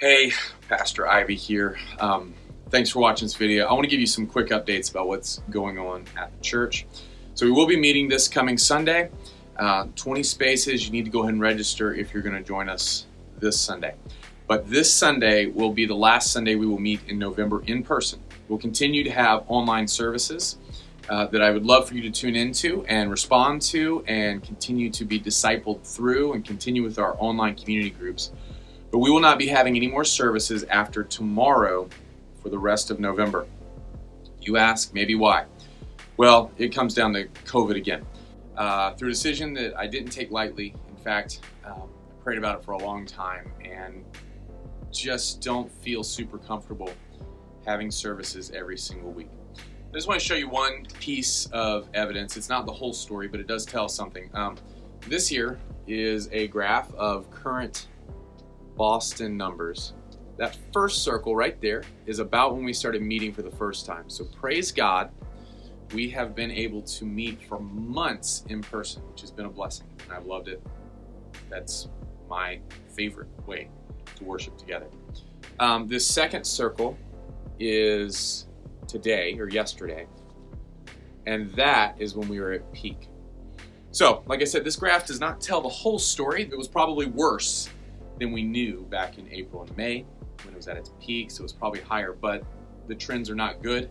Hey, Pastor Ivey here. Thanks for watching this video. I want to give you some quick updates about what's going on at the church. So we will be meeting this coming Sunday. 20 spaces. You need to go ahead and register if you're going to join us this Sunday. But this Sunday will be the last Sunday we will meet in November in person. We'll continue to have online services that I would love for you to tune into and respond to and continue to be discipled through and continue with our online community groups. But we will not be having any more services after tomorrow for the rest of November. You ask, maybe why? Well, it comes down to COVID again. Through a decision that I didn't take lightly. In fact, I prayed about it for a long time and just don't feel super comfortable having services every single week. I just want to show you one piece of evidence. It's not the whole story, but it does tell something. This here is a graph of current Boston numbers. That first circle right there is about when we started meeting for the first time. So praise God, we have been able to meet for months in person, which has been a blessing, and I've loved it. That's my favorite way to worship together. This second circle is today or yesterday, and that is when we were at peak. So, like I said, this graph does not tell the whole story. It was probably worse than we knew back in April and May when it was at its peak, so it was probably higher, but the trends are not good.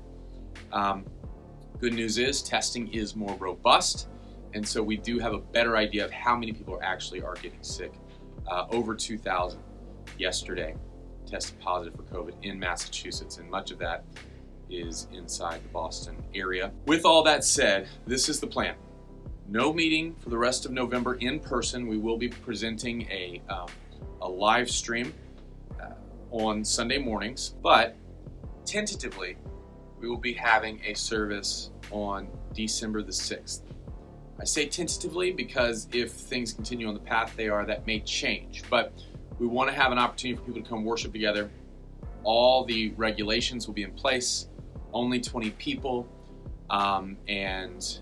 Good news is testing is more robust, and so we do have a better idea of how many people actually are getting sick. Over 2,000 yesterday tested positive for COVID in Massachusetts, and much of that is inside the Boston area. With all that said, this is the plan. No meeting for the rest of November in person. We will be presenting a live stream on Sunday mornings, but tentatively we will be having a service on December the 6th. I say tentatively because if things continue on the path they are, that may change, but we want to have an opportunity for people to come worship together. All the regulations will be in place, only 20 people, and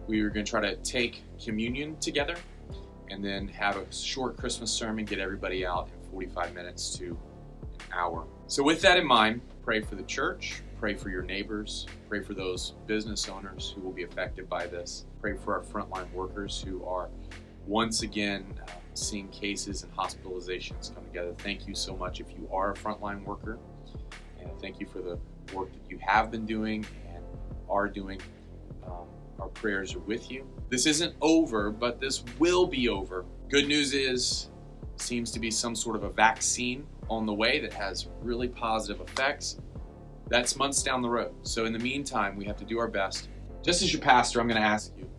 we are going to try to take communion together and then have a short Christmas sermon, get everybody out in 45 minutes to an hour. So with that in mind, pray for the church, pray for your neighbors, pray for those business owners who will be affected by this, pray for our frontline workers who are once again seeing cases and hospitalizations come together. Thank you so much if you are a frontline worker, and thank you for the work that you have been doing and are doing. Our prayers are with you. This isn't over, but this will be over. Good news is, seems to be some sort of a vaccine on the way that has really positive effects. That's months down the road. So in the meantime, we have to do our best. Just as your pastor, I'm going to ask you,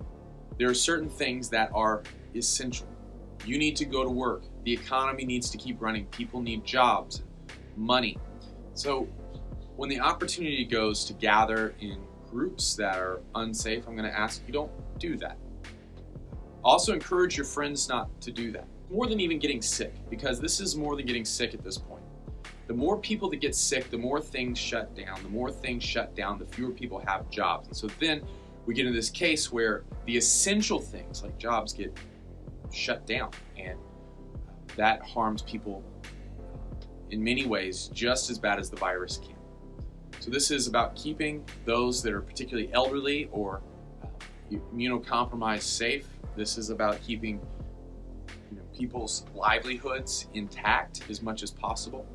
there are certain things that are essential. You need to go to work. The economy needs to keep running. People need jobs, money. So when the opportunity goes to gather in groups that are unsafe, I'm going to ask you don't do that. Also encourage your friends not to do that. More than even getting sick, because this is more than getting sick at this point. The more people that get sick, the more things shut down. The more things shut down, the fewer people have jobs. And so then we get into this case where the essential things like jobs get shut down, and that harms people in many ways just as bad as the virus can. So this is about keeping those that are particularly elderly or immunocompromised safe. This is about keeping people's livelihoods intact as much as possible,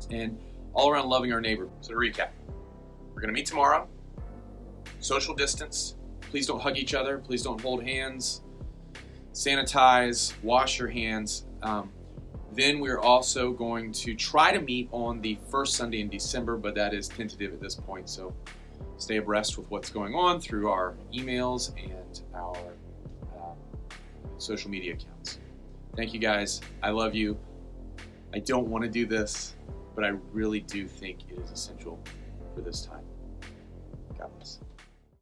and all around loving our neighbor. So to recap, we're going to meet tomorrow. Social distance. Please don't hug each other. Please don't hold hands. Sanitize. Wash your hands. Then we're also going to try to meet on the first Sunday in December, but that is tentative at this point. So stay abreast with what's going on through our emails and our social media accounts. Thank you guys. I love you. I don't want to do this, but I really do think it is essential for this time. God bless.